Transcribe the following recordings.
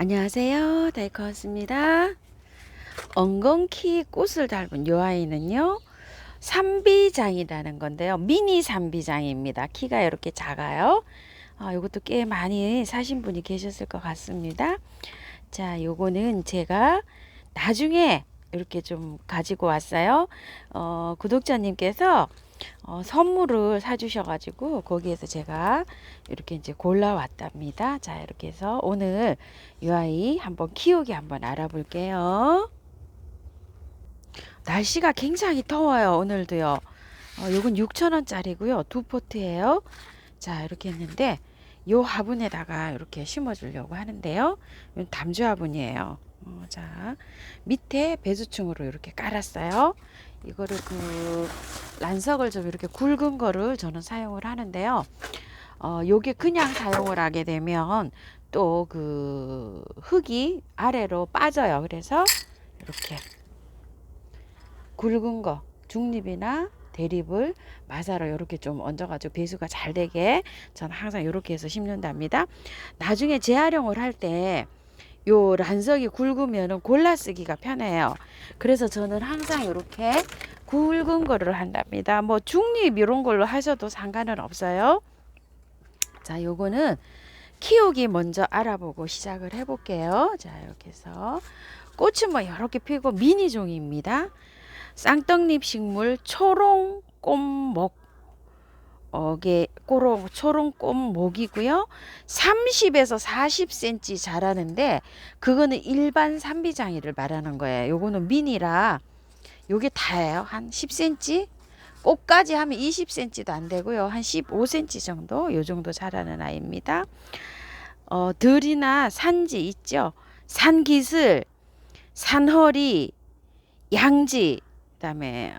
안녕하세요. 다이커스입니다. 엉겅키 꽃을 닮은 요 아이는요, 삼비장이라는 건데요. 미니 삼비장입니다. 키가 이렇게 작아요. 요것도 꽤 많이 사신 분이 계셨을 것 같습니다. 자, 요거는 제가 나중에 이렇게 좀 가지고 왔어요. 구독자님께서 선물을 사주셔가지고 거기에서 제가 이렇게 이제 골라왔답니다. 자, 이렇게 해서 오늘 이 아이 한번 키우기 한번 알아볼게요. 날씨가 굉장히 더워요. 오늘도요. 요건 6,000원짜리고요. 두 포트예요. 자, 이렇게 했는데 요 화분에다가 이렇게 심어주려고 하는데요. 이건 담주 화분이에요. 자, 밑에 배수충으로 이렇게 깔았어요. 이거를 란석을 좀 이렇게 굵은 거를 저는 사용을 하는데요. 요게 그냥 사용을 하게 되면 또 흙이 아래로 빠져요. 그래서 이렇게 굵은 거 중립이나 대립을 마사로 이렇게 좀 얹어가지고 배수가 잘 되게 저는 항상 이렇게 해서 심는답니다. 나중에 재활용을 할 때 요 란석이 굵으면은 골라 쓰기가 편해요. 그래서 저는 항상 이렇게 굵은 거를 한답니다. 뭐 중립 이런 걸로 하셔도 상관은 없어요. 자, 요거는 키우기 먼저 알아보고 시작을 해 볼게요. 자, 이렇게 해서 꽃은 뭐 이렇게 피고 미니종입니다. 쌍떡잎 식물 초롱꽃목 초롱꽃목이고요. 30에서 40cm 자라는데 그거는 일반 삼비장이를 말하는 거예요. 요거는 미니라 요게 다예요. 한 10cm 꽃까지 하면 20cm도 안 되고요. 한 15cm 정도 요 정도 자라는 아이입니다. 들이나 산지 있죠. 산기슬, 산허리, 양지, 그다음에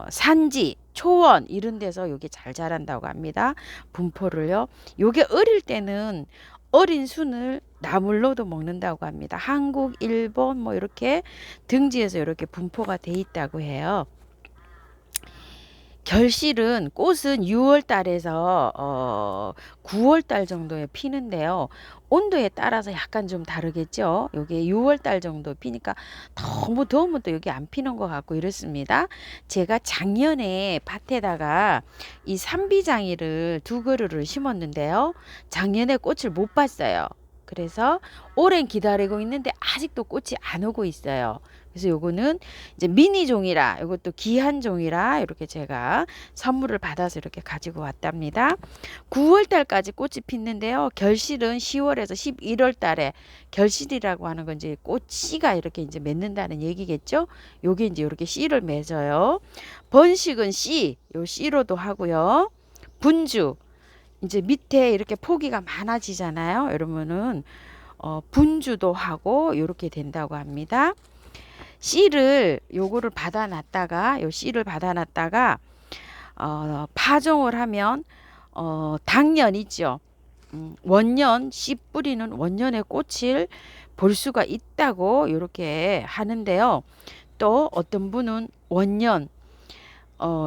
산지, 초원 이런 데서 요게 잘 자란다고 합니다. 분포를요. 요게 어릴 때는 어린 순을 나물로도 먹는다고 합니다. 한국, 일본 뭐 이렇게 등지에서 이렇게 분포가 돼 있다고 해요. 결실은 꽃은 6월 달에서 9월 달 정도에 피는데요. 온도에 따라서 약간 좀 다르겠죠. 요게 6월 달 정도 피니까 너무 더우면 또 여기 안 피는 것 같고 이렇습니다. 제가 작년에 밭에다가 이 삼비장이를 두 그루를 심었는데요. 작년에 꽃을 못 봤어요. 그래서 오랜 기다리고 있는데 아직도 꽃이 안 오고 있어요. 그래서 요거는 이제 미니 종이라 이것도 귀한 종이라 이렇게 제가 선물을 받아서 이렇게 가지고 왔답니다. 9월 달까지 꽃이 피는데요. 결실은 10월에서 11월 달에 결실이라고 하는 건 이제 꽃씨가 이렇게 이제 맺는다는 얘기겠죠. 요게 이제 이렇게 씨를 맺어요. 번식은 씨, 요 씨로도 하고요. 분주 이제 밑에 이렇게 포기가 많아지잖아요. 이러면은 분주도 하고 이렇게 된다고 합니다. 씨를 요거를 받아놨다가 요 씨를 받아놨다가 파종을 하면 당년 있죠. 원년 씨 뿌리는 원년의 꽃을 볼 수가 있다고 이렇게 하는데요. 또 어떤 분은 원년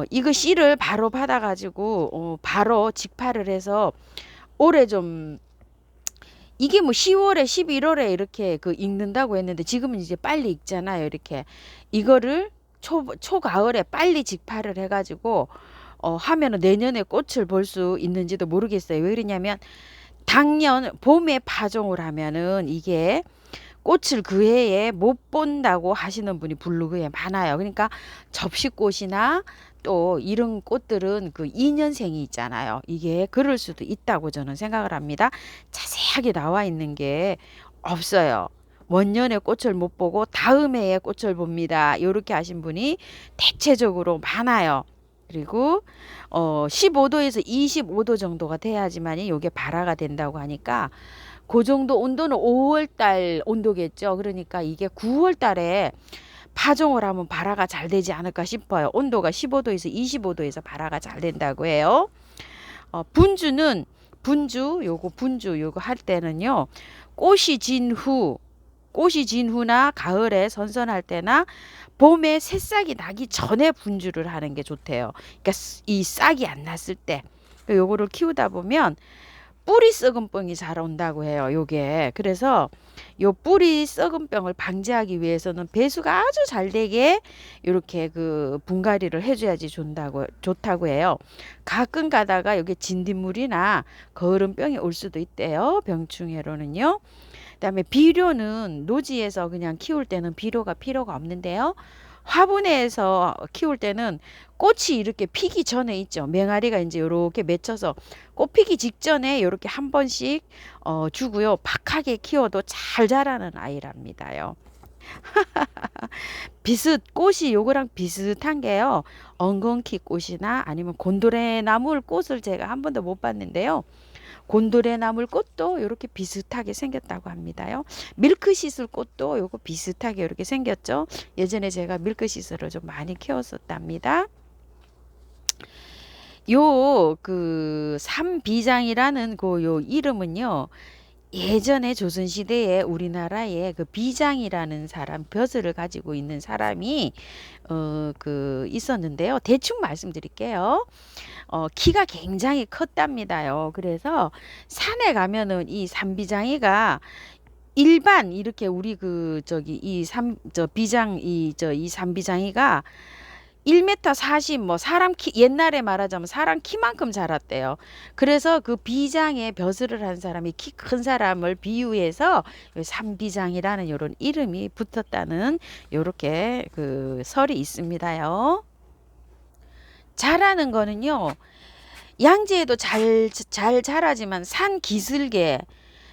이거 씨를 바로 받아가지고 바로 직파를 해서 올해 좀 이게 뭐 10월에 11월에 이렇게 익는다고 했는데 지금은 이제 빨리 익잖아요. 이렇게 이거를 초가을에 빨리 직파를 해가지고 하면은 내년에 꽃을 볼 수 있는지도 모르겠어요. 왜 그러냐면 당년 봄에 파종을 하면은 이게 꽃을 그 해에 못 본다고 하시는 분이 블로그에 많아요. 그러니까 접시꽃이나 또 이런 꽃들은 2년생이 있잖아요. 이게 그럴 수도 있다고 저는 생각을 합니다. 자세하게 나와 있는 게 없어요. 원년에 꽃을 못 보고 다음 해에 꽃을 봅니다. 이렇게 하신 분이 대체적으로 많아요. 그리고 15도에서 25도 정도가 돼야지만이 이게 발화가 된다고 하니까 그 정도 온도는 5월 달 온도겠죠. 그러니까 이게 9월 달에 파종을 하면 발화가 잘 되지 않을까 싶어요. 온도가 15도에서 25도에서 발화가 잘 된다고 해요. 분주는 분주 요거 할 때는요. 꽃이 진 후나 가을에 선선할 때나 봄에 새싹이 나기 전에 분주를 하는 게 좋대요. 그러니까 이 싹이 안 났을 때 요거를 키우다 보면 뿌리 썩은 병이 잘 온다고 해요. 요게. 그래서 요 뿌리 썩은 병을 방지하기 위해서는 배수가 아주 잘 되게 이렇게 그 분갈이를 해줘야지 좋다고 해요. 가끔 가다가 여기 진딧물이나 거름병이 올 수도 있대요. 병충해로는요. 그다음에 비료는 노지에서 그냥 키울 때는 비료가 필요가 없는데요. 화분에서 키울 때는 꽃이 이렇게 피기 전에 있죠. 맹아리가 이제 이렇게 맺혀서 꽃 피기 직전에 이렇게 한 번씩 주고요. 박하게 키워도 잘 자라는 아이랍니다요. 꽃이 요거랑 비슷한 게요. 엉겅퀴 꽃이나 아니면 곤드레 나물 꽃을 제가 한 번도 못 봤는데요. 곤드레 나물 꽃도 이렇게 비슷하게 생겼다고 합니다요. 밀크시슬 꽃도 요거 비슷하게 이렇게 생겼죠. 예전에 제가 밀크시슬을 좀 많이 키웠었답니다. 요 그 삼비장이라는 그 요 이름은요. 예전에 조선시대에 우리나라에 그 비장이라는 사람, 벼슬을 가지고 있는 사람이 그 있었는데요. 대충 말씀드릴게요. 키가 굉장히 컸답니다요. 그래서 산에 가면은 이 삼비장이가 일반 이렇게 우리 그 저기 이 삼비장이가 1m 40 뭐 사람 키 옛날에 말하자면 사람 키만큼 자랐대요. 그래서 그 비장에 벼슬을 한 사람이 키 큰 사람을 비유해서 삼비장이라는 요런 이름이 붙었다는 요렇게 그 설이 있습니다요. 자라는 거는요. 양지에도 잘 자라지만 산 기슭에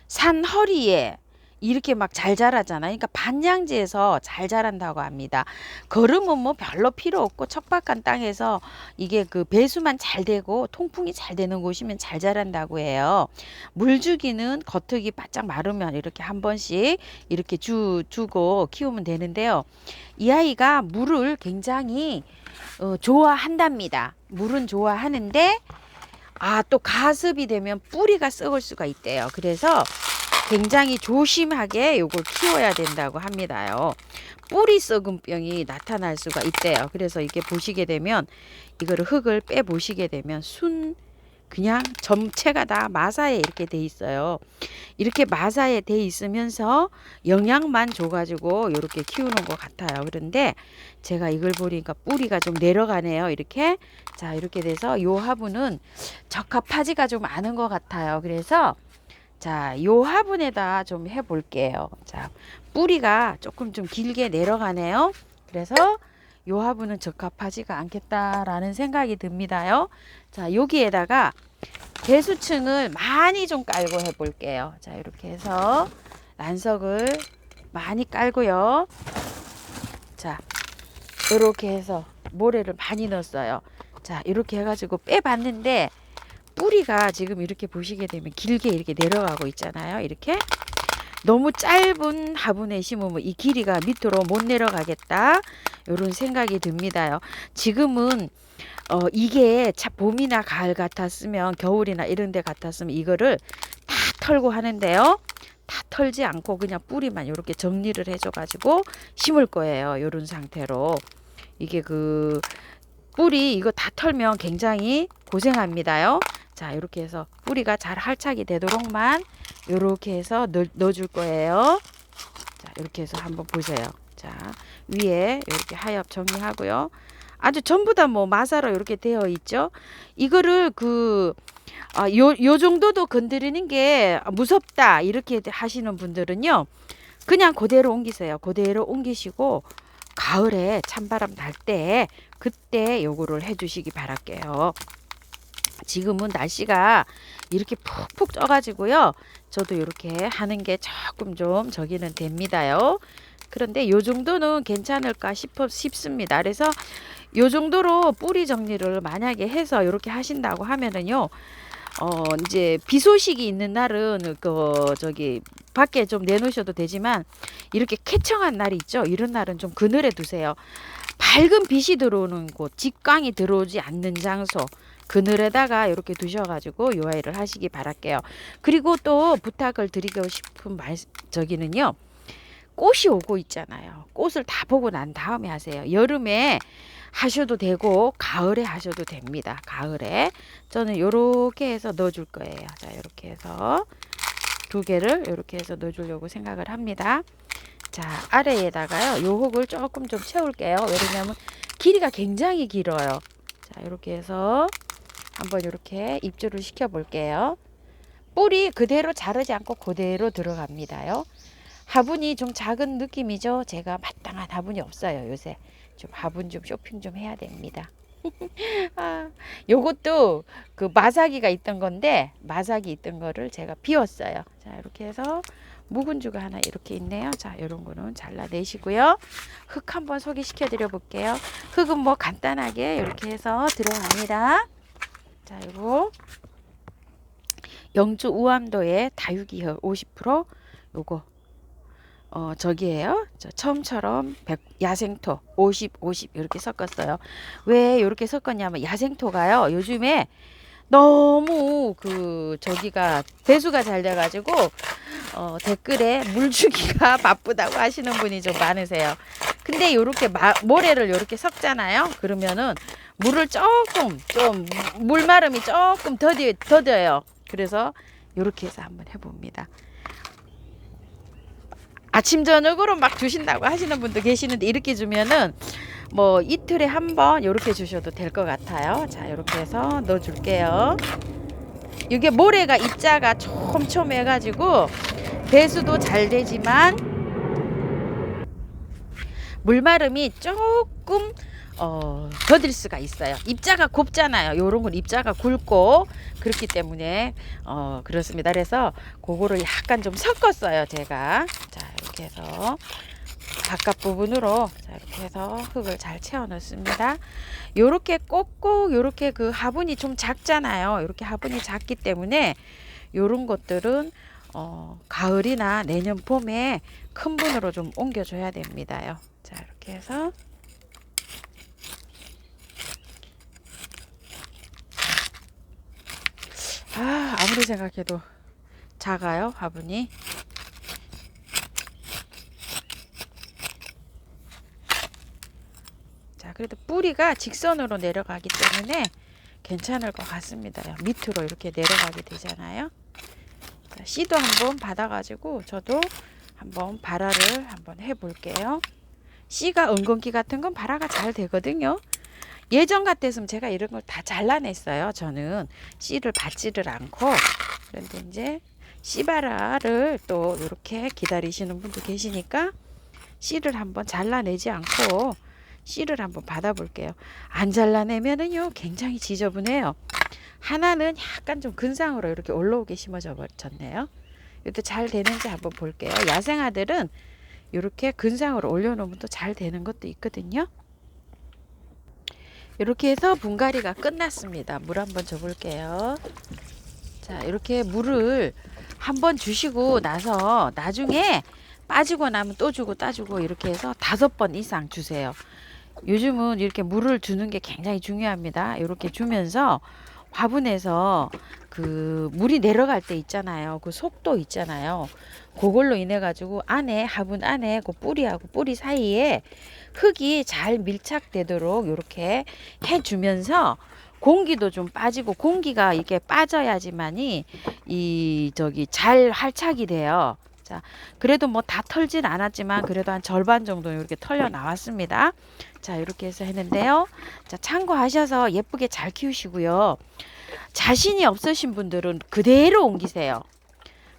산 허리에 이렇게 막 잘 자라잖아요. 그러니까 반양지에서 잘 자란다고 합니다. 거름은 뭐 별로 필요 없고 척박한 땅에서 이게 그 배수만 잘 되고 통풍이 잘 되는 곳이면 잘 자란다고 해요. 물 주기는 겉흙이 바짝 마르면 이렇게 한 번씩 이렇게 주고 키우면 되는데요. 이 아이가 물을 굉장히 좋아한답니다. 물은 좋아하는데 또 가습이 되면 뿌리가 썩을 수가 있대요. 그래서 굉장히 조심하게 요걸 키워야 된다고 합니다요. 뿌리 썩은 병이 나타날 수가 있대요. 그래서 이게 보시게 되면 이거를 흙을 빼 보시게 되면 그냥 전체가 다 마사에 이렇게 돼 있어요. 이렇게 마사에 돼 있으면서 영양만 줘가지고 이렇게 키우는 것 같아요. 그런데 제가 이걸 보니까 뿌리가 좀 내려가네요. 이렇게 자 이렇게 돼서 요 화분은 적합하지가 좀 않은 것 같아요. 그래서 자, 요 화분에다 좀 해볼게요. 자, 뿌리가 조금 좀 길게 내려가네요. 그래서 요 화분은 적합하지가 않겠다라는 생각이 듭니다요. 자, 여기에다가 배수층을 많이 좀 깔고 해볼게요. 자, 이렇게 해서 란석을 많이 깔고요. 자, 이렇게 해서 모래를 많이 넣었어요. 자, 이렇게 해가지고 빼봤는데 뿌리가 지금 이렇게 보시게 되면 길게 이렇게 내려가고 있잖아요. 이렇게 너무 짧은 화분에 심으면 이 길이가 밑으로 못 내려가겠다. 이런 생각이 듭니다요. 지금은 이게 봄이나 가을 같았으면 겨울이나 이런 데 같았으면 이거를 다 털고 하는데요. 다 털지 않고 그냥 뿌리만 이렇게 정리를 해줘 가지고 심을 거예요. 이런 상태로. 이게 그 뿌리 이거 다 털면 굉장히 고생합니다요. 자, 이렇게 해서 뿌리가 잘 활착이 되도록만 이렇게 해서 넣어줄 거예요. 자, 이렇게 해서 한번 보세요. 자, 위에 이렇게 하엽 정리하고요. 아주 전부 다 뭐 마사로 이렇게 되어 있죠. 이거를 요 정도도 건드리는 게 무섭다 이렇게 하시는 분들은요. 그냥 그대로 옮기세요. 그대로 옮기시고 가을에 찬바람 날 때 그때 요거를 해주시기 바랄게요. 지금은 날씨가 이렇게 푹푹 쪄가지고요. 저도 이렇게 하는 게 조금 좀 저기는 됩니다요. 그런데 요 정도는 괜찮을까 싶습니다. 그래서 요 정도로 뿌리 정리를 만약에 해서 이렇게 하신다고 하면은요. 이제 비 소식이 있는 날은 밖에 좀 내놓으셔도 되지만 이렇게 쾌청한 날이 있죠. 이런 날은 좀 그늘에 두세요. 밝은 빛이 들어오는 곳, 직광이 들어오지 않는 장소, 그늘에다가 이렇게 두셔가지고 요 아이를 하시기 바랄게요. 그리고 또 부탁을 드리고 싶은 저기는요. 꽃이 오고 있잖아요. 꽃을 다 보고 난 다음에 하세요. 여름에 하셔도 되고 가을에 하셔도 됩니다. 가을에 저는 요렇게 해서 넣어줄 거예요. 자, 이렇게 해서 두 개를 이렇게 해서 넣어주려고 생각을 합니다. 자, 아래에다가요 요 흙을 조금 좀 채울게요. 왜냐면 길이가 굉장히 길어요. 자, 이렇게 해서 한번 이렇게 입주를 시켜 볼게요. 뿌리 그대로 자르지 않고 그대로 들어갑니다요. 화분이 좀 작은 느낌이죠. 제가 마땅한 화분이 없어요. 요새 좀 화분 좀 쇼핑 좀 해야 됩니다. 아, 요것도 그 마사기가 있던 건데 마사기 있던 거를 제가 비웠어요. 자, 이렇게 해서 묵은주가 하나 이렇게 있네요. 자, 요런 거는 잘라내시고요. 흙 한번 소개시켜 드려 볼게요. 흙은 뭐 간단하게 이렇게 해서 들어갑니다. 자, 이거 영주 우암도의 다육이흙 50% 요거 저기에요. 처음처럼 야생토 50, 50 이렇게 섞었어요. 왜 이렇게 섞었냐면 야생토가요. 요즘에 너무 그 저기가 배수가 잘 돼가지고 댓글에 물 주기가 바쁘다고 하시는 분이 좀 많으세요. 근데 요렇게 모래를 요렇게 섞잖아요. 그러면은 물을 조금 좀 물마름이 조금 더뎌요. 그래서 요렇게 해서 한번 해봅니다. 아침 저녁으로 막 주신다고 하시는 분도 계시는데 이렇게 주면은 뭐 이틀에 한 번 이렇게 주셔도 될 것 같아요. 자, 이렇게 해서 넣어 줄게요. 이게 모래가 입자가 촘촘해 가지고 배수도 잘 되지만 물마름이 조금 더딜 수가 있어요. 입자가 곱잖아요. 요런 건 입자가 굵고 그렇기 때문에 그렇습니다. 그래서 그거를 약간 좀 섞었어요, 제가. 자, 이렇게 해서 바깥 부분으로 자, 이렇게 해서 흙을 잘 채워 넣습니다. 요렇게 꼭꼭 요렇게 그 화분이 좀 작잖아요. 이렇게 화분이 작기 때문에 요런 것들은 가을이나 내년 봄에 큰 분으로 좀 옮겨 줘야 됩니다요. 자, 이렇게 해서 아무리 생각해도 작아요, 화분이. 자, 그래도 뿌리가 직선으로 내려가기 때문에 괜찮을 것 같습니다. 밑으로 이렇게 내려가게 되잖아요. 자, 씨도 한번 받아가지고 저도 한번 발화를 한번 해볼게요. 씨가 은근기 같은 건 발화가 잘 되거든요. 예전 같았으면 제가 이런 걸 다 잘라냈어요. 저는 씨를 받지를 않고. 그런데 이제 씨발화를 또 이렇게 기다리시는 분도 계시니까 씨를 한번 잘라내지 않고 씨를 한번 받아볼게요. 안 잘라내면은요 굉장히 지저분해요. 하나는 약간 좀 근상으로 이렇게 올라오게 심어졌네요. 이것도 잘 되는지 한번 볼게요. 야생아들은 이렇게 근상으로 올려놓으면 또 잘 되는 것도 있거든요. 이렇게 해서 분갈이가 끝났습니다. 물 한번 줘볼게요. 자, 이렇게 물을 한번 주시고 나서 나중에 빠지고 나면 또 주고 따주고 이렇게 해서 5번 이상 주세요. 요즘은 이렇게 물을 주는 게 굉장히 중요합니다. 이렇게 주면서 화분에서 그 물이 내려갈 때 있잖아요. 그 속도 있잖아요. 그걸로 인해 가지고 안에 화분 안에 그 뿌리하고 뿌리 사이에 흙이 잘 밀착되도록 이렇게 해주면서 공기도 좀 빠지고 공기가 이게 빠져야지만이 이 저기 잘 활착이 돼요. 자, 그래도 뭐 다 털진 않았지만 그래도 한 절반 정도 이렇게 털려 나왔습니다. 자, 이렇게 해서 했는데요. 자, 참고하셔서 예쁘게 잘 키우시고요. 자신이 없으신 분들은 그대로 옮기세요.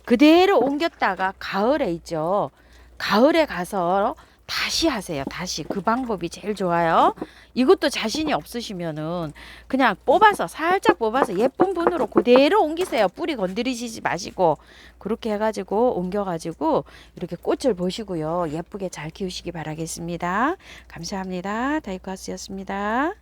그대로 옮겼다가 가을에 있죠. 가을에 가서 다시 하세요. 다시. 그 방법이 제일 좋아요. 이것도 자신이 없으시면은 그냥 뽑아서 살짝 뽑아서 예쁜 분으로 그대로 옮기세요. 뿌리 건드리시지 마시고 그렇게 해가지고 옮겨가지고 이렇게 꽃을 보시고요. 예쁘게 잘 키우시기 바라겠습니다. 감사합니다. 다이코하스였습니다.